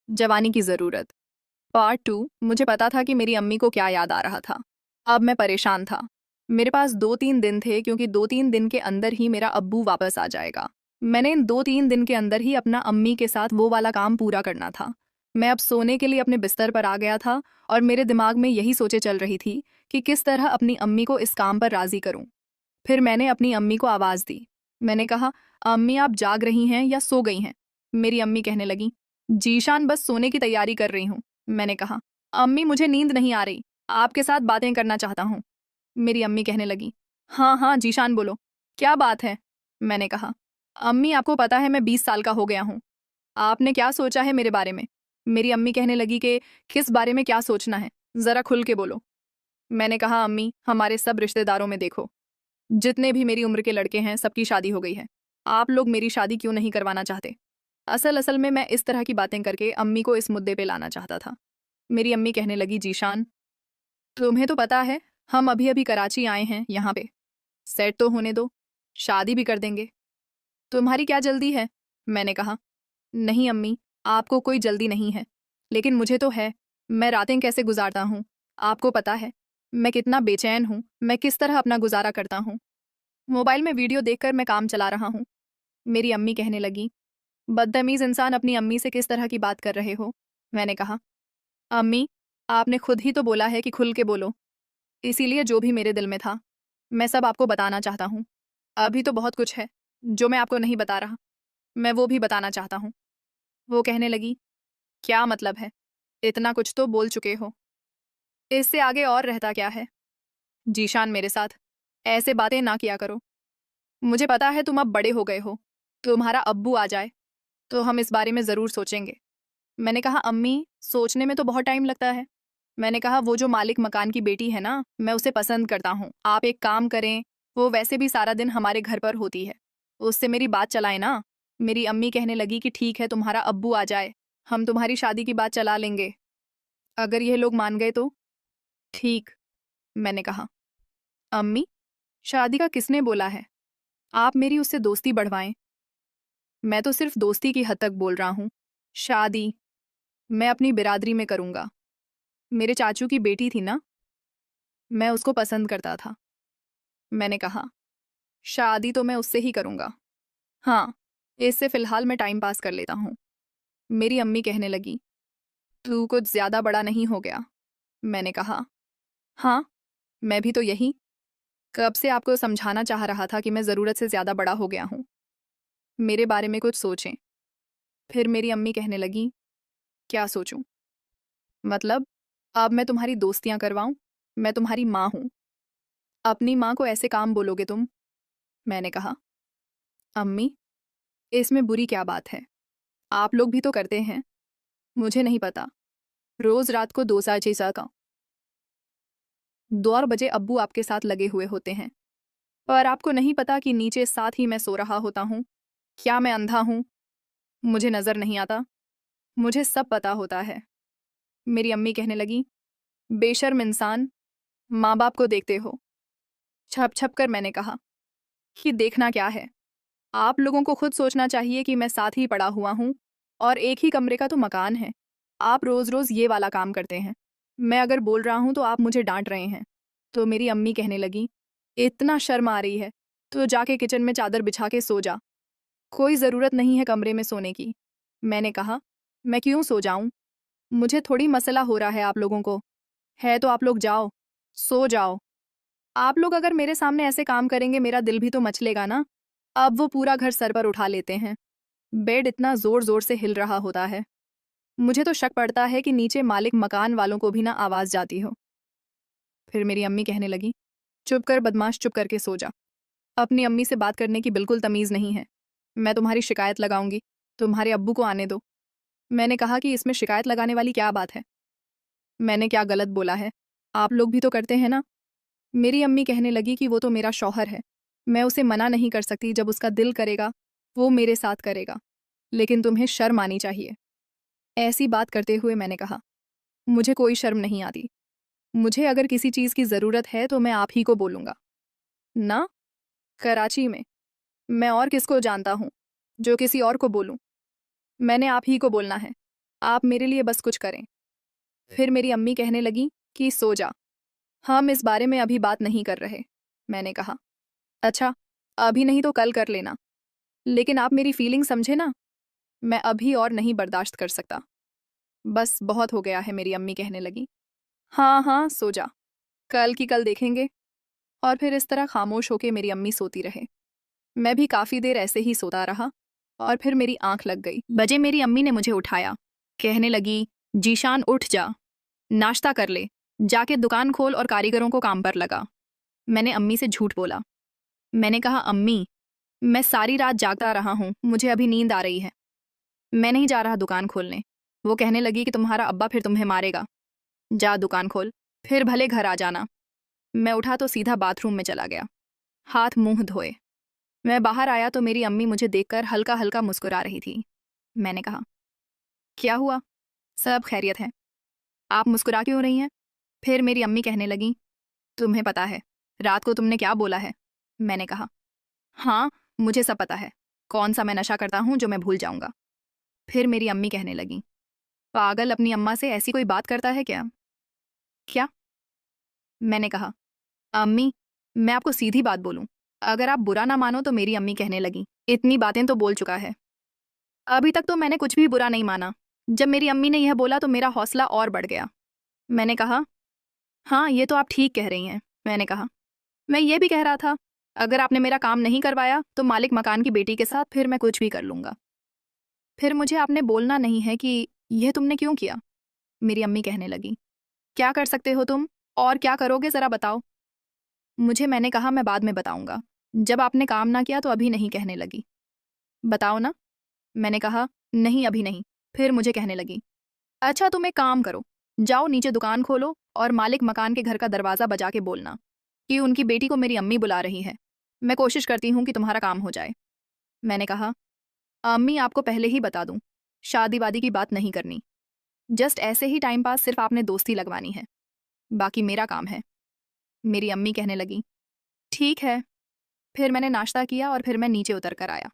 जवानी की ज़रूरत। पार्ट 2। मुझे पता था कि मेरी अम्मी को क्या याद आ रहा था। अब मैं परेशान था। मेरे पास 2-3 दिन थे क्योंकि 2-3 दिन के अंदर ही मेरा अब्बू वापस आ जाएगा। मैंने इन 2-3 दिन के अंदर ही अपना अम्मी के साथ वो वाला काम पूरा करना था। मैं अब सोने के लिए अपने बिस्तर पर आ गया था और मेरे दिमाग में यही सोचे चल रही थी कि किस तरह अपनी अम्मी को इस काम पर राज़ी करूं। फिर मैंने अपनी अम्मी को आवाज़ दी। मैंने कहा, अम्मी आप जाग रही हैं या सो गई हैं? मेरी अम्मी कहने लगी, जीशान बस सोने की तैयारी कर रही हूँ। मैंने कहा, अम्मी मुझे नींद नहीं आ रही, आपके साथ बातें करना चाहता हूँ। मेरी अम्मी कहने लगी, हाँ हाँ जीशान बोलो, क्या बात है? मैंने कहा, अम्मी आपको पता है मैं 20 साल का हो गया हूँ। आपने क्या सोचा है मेरे बारे में? मेरी अम्मी कहने लगी कि किस बारे में क्या सोचना है, ज़रा खुल के बोलो। मैंने कहा, अम्मी हमारे सब रिश्तेदारों में देखो, जितने भी मेरी उम्र के लड़के हैं सबकी शादी हो गई है। आप लोग मेरी शादी क्यों नहीं करवाना चाहते? असल असल में मैं इस तरह की बातें करके अम्मी को इस मुद्दे पे लाना चाहता था। मेरी अम्मी कहने लगी, जीशान तुम्हें तो पता है हम अभी अभी कराची आए हैं यहाँ पे, सेट तो होने दो, शादी भी कर देंगे। तुम्हारी क्या जल्दी है? मैंने कहा, नहीं अम्मी, आपको कोई जल्दी नहीं है, लेकिन मुझे तो है। मैं रातें कैसे गुजारता हूँ आपको पता है, मैं कितना बेचैन हूँ, मैं किस तरह अपना गुजारा करता हूँ। मोबाइल में वीडियो देखकर मैं काम चला रहा हूँ। मेरी अम्मी कहने लगी, बदतमीज इंसान अपनी अम्मी से किस तरह की बात कर रहे हो? मैंने कहा, अम्मी आपने खुद ही तो बोला है कि खुल के बोलो, इसीलिए जो भी मेरे दिल में था मैं सब आपको बताना चाहता हूँ। अभी तो बहुत कुछ है जो मैं आपको नहीं बता रहा, मैं वो भी बताना चाहता हूँ। वो कहने लगी, क्या मतलब है? इतना कुछ तो बोल चुके हो, इससे आगे और रहता क्या है? जीशान मेरे साथ ऐसे बातें ना किया करो। मुझे पता है तुम अब बड़े हो गए हो, तुम्हारा अब्बू आ जाए तो हम इस बारे में ज़रूर सोचेंगे। मैंने कहा, अम्मी सोचने में तो बहुत टाइम लगता है। मैंने कहा, वो जो मालिक मकान की बेटी है ना, मैं उसे पसंद करता हूँ। आप एक काम करें, वो वैसे भी सारा दिन हमारे घर पर होती है, उससे मेरी बात चलाएं ना। मेरी अम्मी कहने लगी कि ठीक है, तुम्हारा अब्बू आ जाए, हम तुम्हारी शादी की बात चला लेंगे, अगर ये लोग मान गए तो ठीक। मैंने कहा, अम्मी शादी का किसने बोला है? आप मेरी उससे दोस्ती बढ़वाएं। मैं तो सिर्फ दोस्ती की हद तक बोल रहा हूँ। शादी मैं अपनी बिरादरी में करूँगा। मेरे चाचू की बेटी थी ना, मैं उसको पसंद करता था। मैंने कहा, शादी तो मैं उससे ही करूँगा। हाँ, इससे फ़िलहाल मैं टाइम पास कर लेता हूँ। मेरी अम्मी कहने लगी, तू कुछ ज़्यादा बड़ा नहीं हो गया? मैंने कहा, हाँ, मैं भी तो यही कब से आपको समझाना चाह रहा था कि मैं ज़रूरत से ज़्यादा बड़ा हो गया हूँ। मेरे बारे में कुछ सोचें। फिर मेरी अम्मी कहने लगी, क्या सोचूं? मतलब अब मैं तुम्हारी दोस्तियां करवाऊं? मैं तुम्हारी माँ हूं, अपनी माँ को ऐसे काम बोलोगे तुम? मैंने कहा, अम्मी इसमें बुरी क्या बात है? आप लोग भी तो करते हैं। मुझे नहीं पता, रोज रात को 2 साल 6 साल का 2 बजे अब्बू आपके साथ लगे हुए होते हैं, पर आपको नहीं पता कि नीचे साथ ही मैं सो रहा होता हूँ। क्या मैं अंधा हूँ? मुझे नजर नहीं आता? मुझे सब पता होता है। मेरी अम्मी कहने लगी, बेशर्म इंसान, माँ बाप को देखते हो? छप छप कर मैंने कहा कि देखना क्या है, आप लोगों को खुद सोचना चाहिए कि मैं साथ ही पड़ा हुआ हूँ और एक ही कमरे का तो मकान है। आप रोज रोज ये वाला काम करते हैं। मैं अगर बोल रहा हूँ तो आप मुझे डांट रहे हैं। तो मेरी अम्मी कहने लगी, इतना शर्म आ रही है तो जाके किचन में चादर बिछा के सो जा, कोई ज़रूरत नहीं है कमरे में सोने की। मैंने कहा, मैं क्यों सो जाऊं? मुझे थोड़ी मसला हो रहा है आप लोगों को, है तो आप लोग जाओ, सो जाओ। आप लोग अगर मेरे सामने ऐसे काम करेंगे मेरा दिल भी तो मचलेगा ना। अब वो पूरा घर सर पर उठा लेते हैं। बेड इतना जोर जोर से हिल रहा होता है, मुझे तो शक पड़ता है कि नीचे मालिक मकान वालों को भी ना आवाज़ जाती हो। फिर मेरी अम्मी कहने लगी, चुप कर बदमाश, चुप करके सो जा। अपनी अम्मी से बात करने की बिल्कुल तमीज़ नहीं है। मैं तुम्हारी शिकायत लगाऊंगी, तुम्हारे अब्बू को आने दो। मैंने कहा कि इसमें शिकायत लगाने वाली क्या बात है? मैंने क्या गलत बोला है? आप लोग भी तो करते हैं ना। मेरी अम्मी कहने लगी कि वो तो मेरा शौहर है, मैं उसे मना नहीं कर सकती, जब उसका दिल करेगा वो मेरे साथ करेगा, लेकिन तुम्हें शर्म आनी चाहिए। ऐसी बात करते हुए मैंने कहा, मुझे कोई शर्म नहीं आती। मुझे अगर किसी चीज़ की ज़रूरत है तो मैं आप ही को बोलूँगा ना। कराची में मैं और किसको जानता हूँ जो किसी और को बोलूँ? मैंने आप ही को बोलना है। आप मेरे लिए बस कुछ करें। फिर मेरी अम्मी कहने लगी कि सो जा, हम इस बारे में अभी बात नहीं कर रहे। मैंने कहा, अच्छा, अभी नहीं तो कल कर लेना, लेकिन आप मेरी फीलिंग समझे ना, मैं अभी और नहीं बर्दाश्त कर सकता। बस बहुत हो गया है, मेरी अम्मी कहने लगी। हाँ हाँ, सो जा, कल की कल देखेंगे। और फिर इस तरह खामोश होके मेरी अम्मी सोती रहे। मैं भी काफ़ी देर ऐसे ही सोता रहा और फिर मेरी आंख लग गई। बजे मेरी अम्मी ने मुझे उठाया, कहने लगी, जीशान उठ जा, नाश्ता कर ले, जाके दुकान खोल और कारीगरों को काम पर लगा। मैंने अम्मी से झूठ बोला। मैंने कहा, अम्मी, मैं सारी रात जागता रहा हूँ, मुझे अभी नींद आ रही है, मैं नहीं जा रहा दुकान खोलने। वो कहने लगी कि तुम्हारा अब्बा फिर तुम्हें मारेगा, जा दुकान खोल, फिर भले घर आ जाना। मैं उठा तो सीधा बाथरूम में चला गया, हाथ मुंह धोए। मैं बाहर आया तो मेरी अम्मी मुझे देखकर हल्का हल्का मुस्कुरा रही थी। मैंने कहा, क्या हुआ, सब खैरियत है, आप मुस्कुरा क्यों रही हैं? फिर मेरी अम्मी कहने लगी, तुम्हें पता है रात को तुमने क्या बोला है? मैंने कहा, हाँ, मुझे सब पता है, कौन सा मैं नशा करता हूँ जो मैं भूल जाऊंगा। फिर मेरी अम्मी कहने लगी, पागल अपनी अम्मा से ऐसी कोई बात करता है क्या? क्या? मैंने कहा, अम्मी, मैं आपको सीधी बात बोलूं, अगर आप बुरा ना मानो तो मेरी अम्मी कहने लगी, इतनी बातें तो बोल चुका है, अभी तक तो मैंने कुछ भी बुरा नहीं माना, जब मेरी अम्मी ने यह बोला तो मेरा हौसला और बढ़ गया। मैंने कहा, हाँ, ये तो आप ठीक कह रही हैं। मैंने कहा, मैं ये भी कह रहा था, अगर आपने मेरा काम नहीं करवाया तो मालिक मकान की बेटी के साथ फिर मैं कुछ भी कर लूंगा। फिर मुझे आपने बोलना नहीं है कि यह तुमने क्यों किया? मेरी अम्मी कहने लगी, क्या कर सकते हो तुम और क्या करोगे ज़रा बताओ। मैंने कहा, मैं बाद में बताऊंगा, जब आपने काम ना किया तो अभी नहीं, कहने लगी। बताओ ना। मैंने कहा, नहीं अभी नहीं। फिर मुझे कहने लगी, अच्छा तुम एक काम करो, जाओ नीचे दुकान खोलो और मालिक मकान के घर का दरवाज़ा बजा के बोलना कि उनकी बेटी को मेरी अम्मी बुला रही है, मैं कोशिश करती हूँ कि तुम्हारा काम हो जाए। मैंने कहा, अम्मी आपको पहले ही बता दूं, शादी वादी की बात नहीं करनी, जस्ट ऐसे ही टाइम पास, सिर्फ आपने दोस्ती लगवानी है, बाकी मेरा काम है। मेरी अम्मी कहने लगी, ठीक है। फिर मैंने नाश्ता किया और फिर मैं नीचे उतर कर आया।